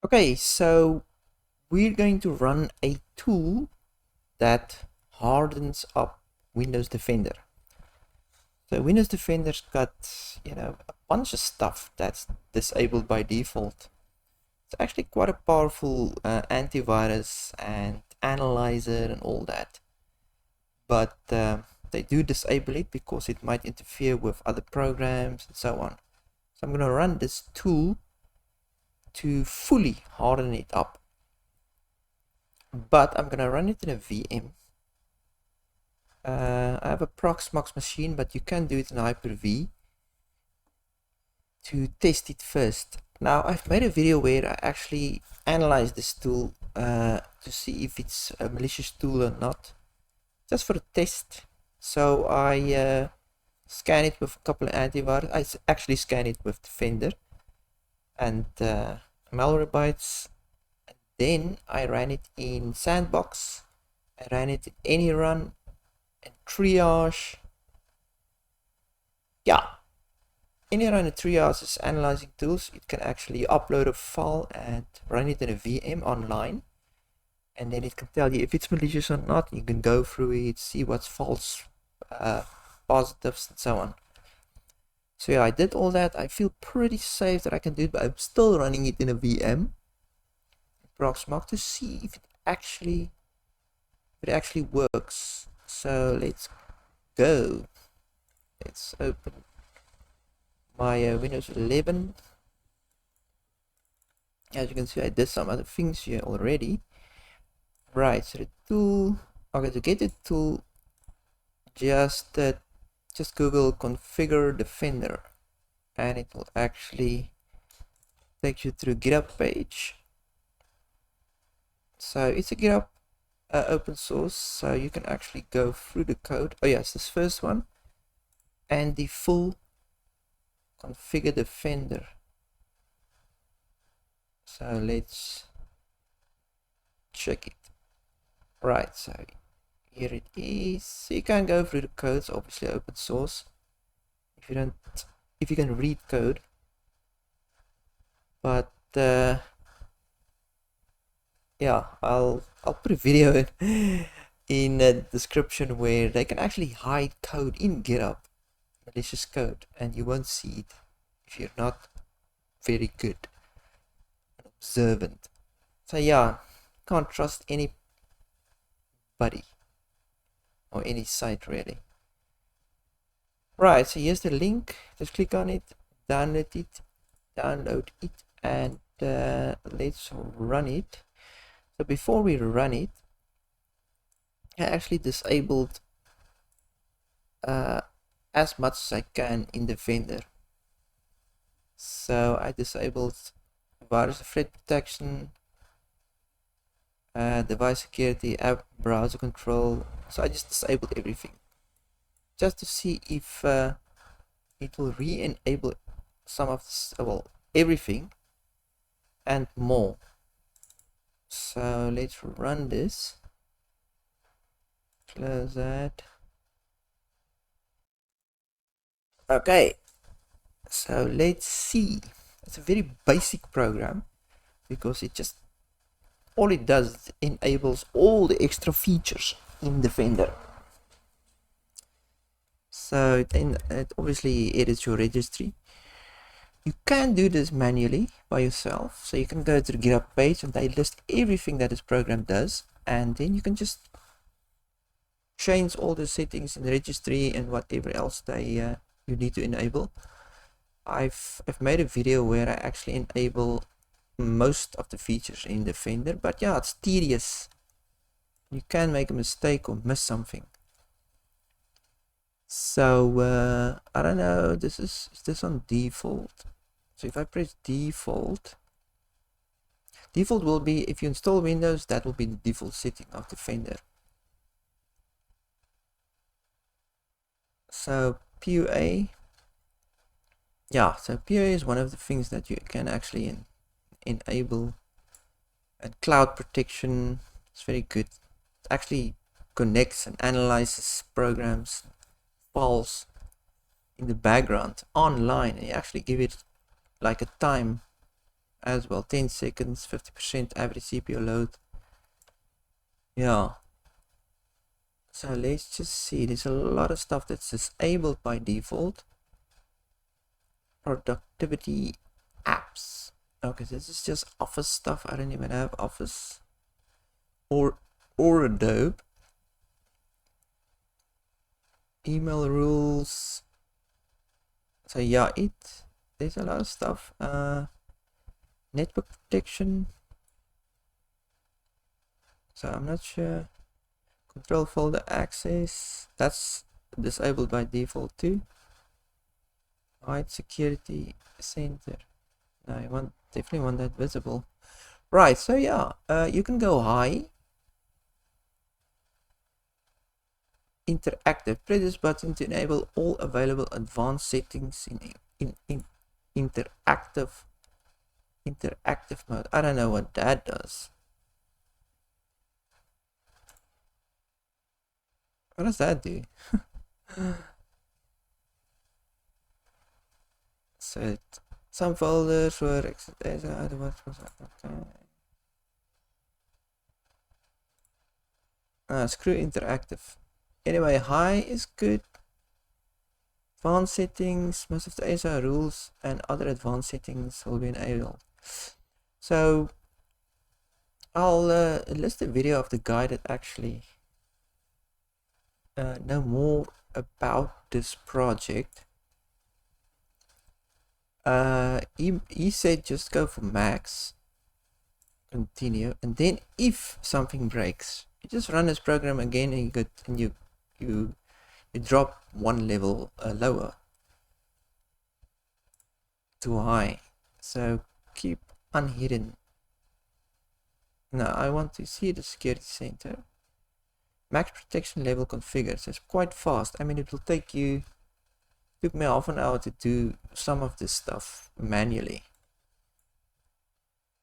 Okay, so we're going to run a tool that hardens up Windows Defender. So Windows Defender's got, a bunch of stuff that's disabled by default. It's actually quite a powerful antivirus and analyzer and all that. But they do disable it because it might interfere with other programs and so on. So I'm going to run this tool to fully harden it up. But I'm going to run it in a VM. I have a Proxmox machine, but you can do it in Hyper-V to test it first. Now, I've made a video where I actually analyze this tool to see if it's a malicious tool or not, just for a test. So I scan it with a couple of antivirus. I actually scan it with Defender and Malwarebytes. And then I ran it in Sandbox. I ran it in AnyRun and Triage. Yeah, AnyRun and Triage is analyzing tools. It can actually upload a file and run it in a VM online, and then it can tell you if it's malicious or not. You can go through it, see what's false positives and so on. So yeah, I did all that. I feel pretty safe that I can do it, but I'm still running it in a VM Proxmox to see if it actually works. So let's go. Let's open my Windows 11. As you can see, I did some other things here already. Right, so the tool, okay, to get the tool, just Google ConfigureDefender and it will actually take you through GitHub page. So it's a GitHub open source, so you can actually go through the code. Oh yes, this first one and the full ConfigureDefender. So let's check it. Right, so here it is. So you can go through the codes, obviously open source. If you can read code, but yeah, I'll put a video in the description where they can actually hide code in GitHub, malicious code, and you won't see it if you're not very good and observant. So yeah, can't trust anybody or any site really. Right, so here's the link. Just click on it, download it, and let's run it. So before we run it, I actually disabled as much as I can in Defender. So I disabled virus and threat protection, device security, app browser control. So I just disabled everything just to see if it will re-enable some of this, well, everything and more. So let's run this. Close that. Okay, so let's see. It's a very basic program because all it does is it enables all the extra features in Defender. So it obviously edits your registry. You can do this manually by yourself. So you can go to the GitHub page and they list everything that this program does, and then you can just change all the settings in the registry and whatever else you need to enable. I've made a video where I actually enable most of the features in Defender, but yeah, it's tedious. You can make a mistake or miss something. So I don't know, is this on default? So if I press default will be, if you install Windows, that will be the default setting of Defender. So PUA, yeah, so PUA is one of the things that you can actually enable. And cloud protection is very good. It actually connects and analyzes programs, files in the background online, and you actually give it like a time as well. 10 seconds, 50% average CPU load. Yeah. So let's just see. There's a lot of stuff that's disabled by default. Productivity apps. Okay, this is just Office stuff. I don't even have Office or Adobe. Email rules. So yeah, there's a lot of stuff. Network protection. So I'm not sure. Control folder access. That's disabled by default too. Hide security center. No, I definitely want that visible. Right, so yeah, you can go high. Interactive. Press this button to enable all available advanced settings in interactive mode. I don't know what that does. What does that do? Set some folders were screw interactive. Anyway, high is good. Advanced settings, most of the ASR rules and other advanced settings will be enabled. So I'll list a video of the guy that actually know more about this project. He said just go for max, continue, and then if something breaks, you just run this program again and you drop one level lower to high. So keep unhidden. Now I want to see the security center. Max protection level configured. So it's quite fast. I mean, it will took me half an hour to do some of this stuff manually.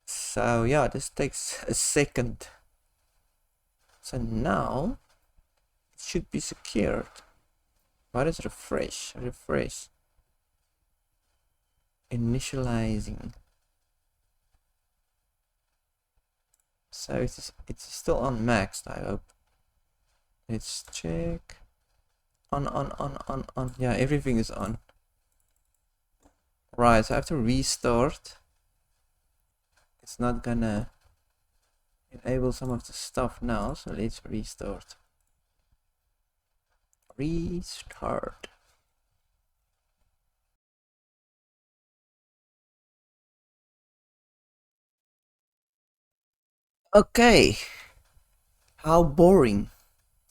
So yeah, this takes a second. So now it should be secured. What is refresh? Refresh. Initializing. So it's still on max, I hope. Let's check. On. Yeah, everything is on. Right, so I have to restart. It's not gonna enable some of the stuff now, so let's restart. Restart. Okay. How boring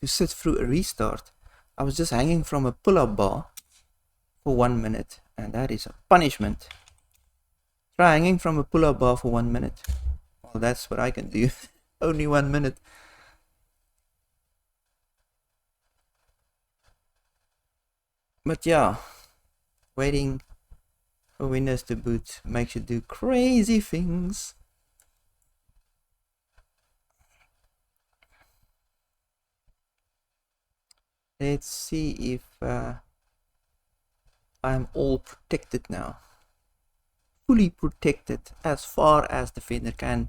to sit through a restart. I was just hanging from a pull-up bar for 1 minute, and that is a punishment. Try hanging from a pull-up bar for 1 minute. Well, that's what I can do. Only 1 minute. But yeah, waiting for Windows to boot makes you do crazy things. Let's see if I'm all protected now. Fully protected as far as Defender can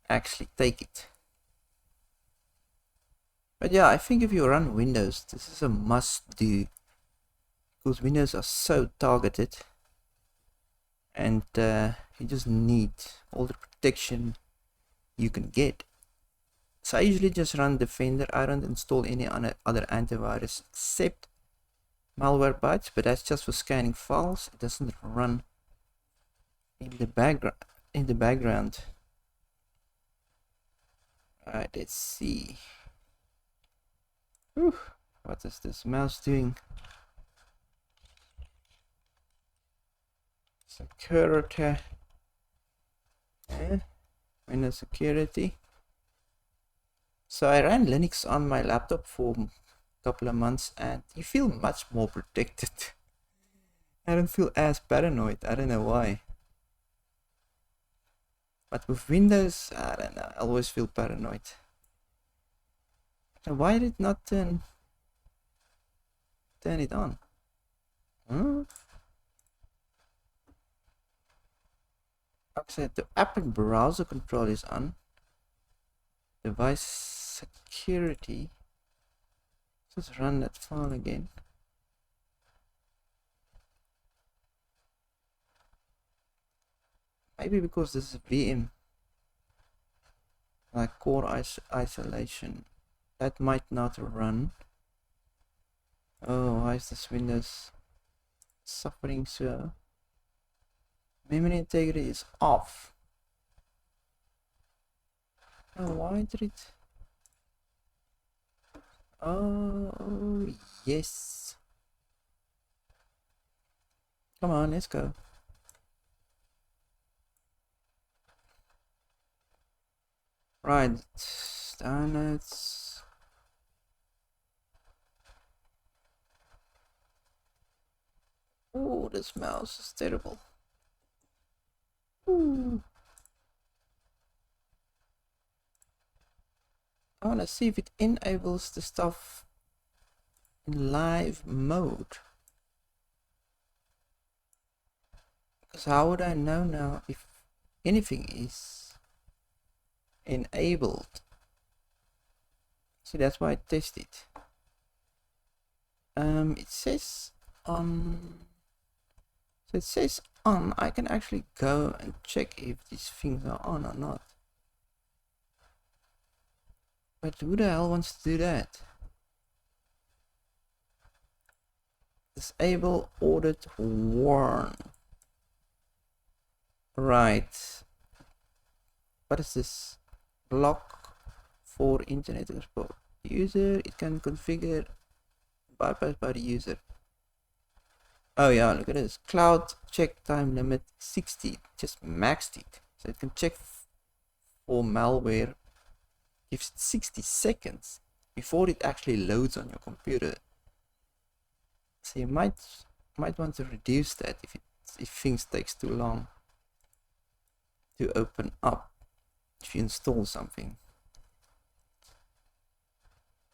actually take it. But yeah, I think if you run Windows, this is a must do, because Windows are so targeted, and you just need all the protection you can get. So I usually just run Defender. I don't install any other antivirus except Malwarebytes, but that's just for scanning files. It doesn't run in the background. Alright, let's see. Whew, what is this mouse doing? Security. Windows security. So I ran Linux on my laptop for a couple of months, and you feel much more protected. I don't feel as paranoid. I don't know why. But with Windows, I don't know. I always feel paranoid. And why did it not turn it on? Huh? Actually, the app and browser control is on. Device security. Let's run that file again. Maybe because this is a VM, like core isolation, that might not run. Oh, why is this Windows suffering so? Memory integrity is off. Oh, why did it? Oh, yes. Come on, let's go. Right, downloads. Oh, this mouse is terrible. Ooh. I want to see if it enables the stuff in live mode. Because how would I know now if anything is enabled? See, that's why I test it. It says on. So it says on. I can actually go and check if these things are on or not. But who the hell wants to do that? Disable audit warn. Right. What is this? Block for internet export. User, it can configure bypass by the user. Oh yeah, look at this. Cloud check time limit 60. Just maxed it. So it can check for malware. Gives it 60 seconds before it actually loads on your computer. So you might want to reduce that if things takes too long to open up if you install something.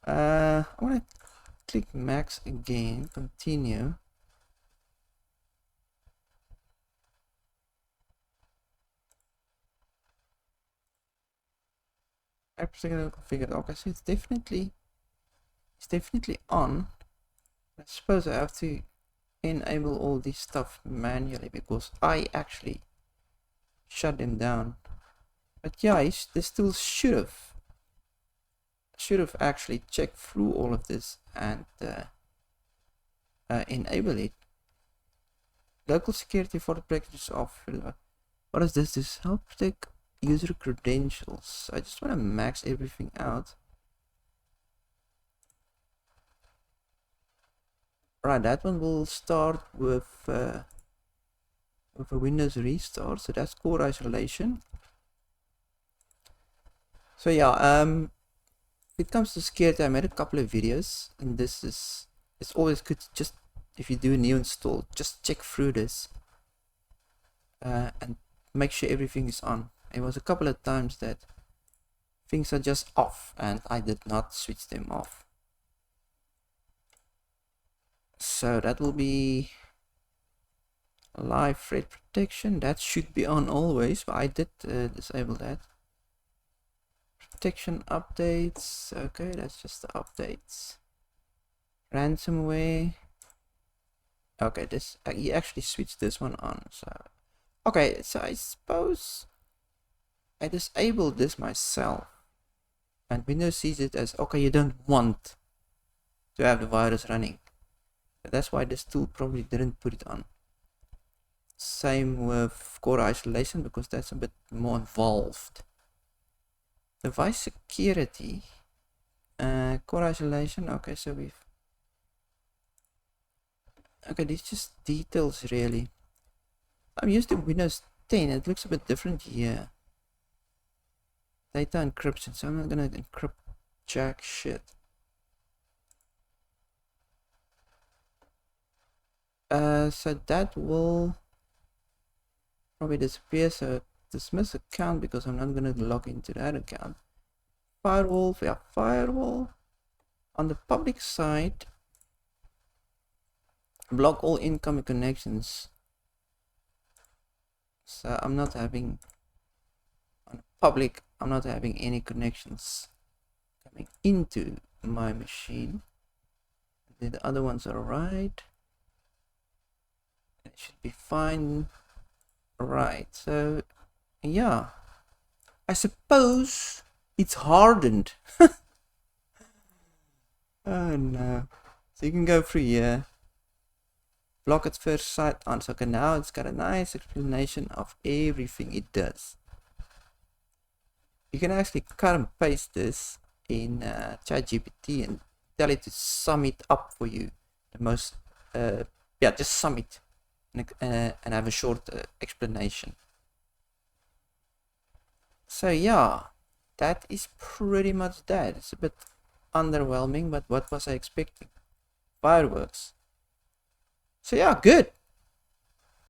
I want to click max again, continue. Application configured. Okay, so it's definitely on. I suppose I have to enable all this stuff manually because I actually shut them down. But yeah, this tool should have actually checked through all of this and enable it. Local security for the packages of what is this? This help protect user credentials. I just want to max everything out. Right, that one will start with a Windows restart. So that's core isolation. So yeah, if it comes to security, I made a couple of videos, and it's always good to just, if you do a new install, just check through this and make sure everything is on. It was a couple of times that things are just off and I did not switch them off. So that will be live threat protection. That should be on always, but I did disable that. Protection updates. Okay, that's just the updates. Ransomware. Okay, this you actually switched this one on. So okay, so I suppose I disabled this myself, and Windows sees it as okay, you don't want to have the virus running. But that's why this tool probably didn't put it on. Same with core isolation because that's a bit more involved. Device security, core isolation. Okay, so these just details really. I'm used to Windows 10. It looks a bit different here. Data encryption. So I'm not gonna encrypt jack shit. So that will probably disappear. So dismiss account because I'm not gonna log into that account. Firewall. Yeah, firewall. On the public side, block all incoming connections. So I'm not having on public, I'm not having any connections coming into my machine. The other ones are right. It should be fine. Right, so yeah, I suppose it's hardened. Oh no. So you can go through here, block at first sight on. So okay, now it's got a nice explanation of everything it does. You can actually cut and paste this in ChatGPT and tell it to sum it up for you. The most, yeah, just sum it and have a short explanation. So yeah, that is pretty much that. It's a bit underwhelming, but what was I expecting? Fireworks. So yeah, good.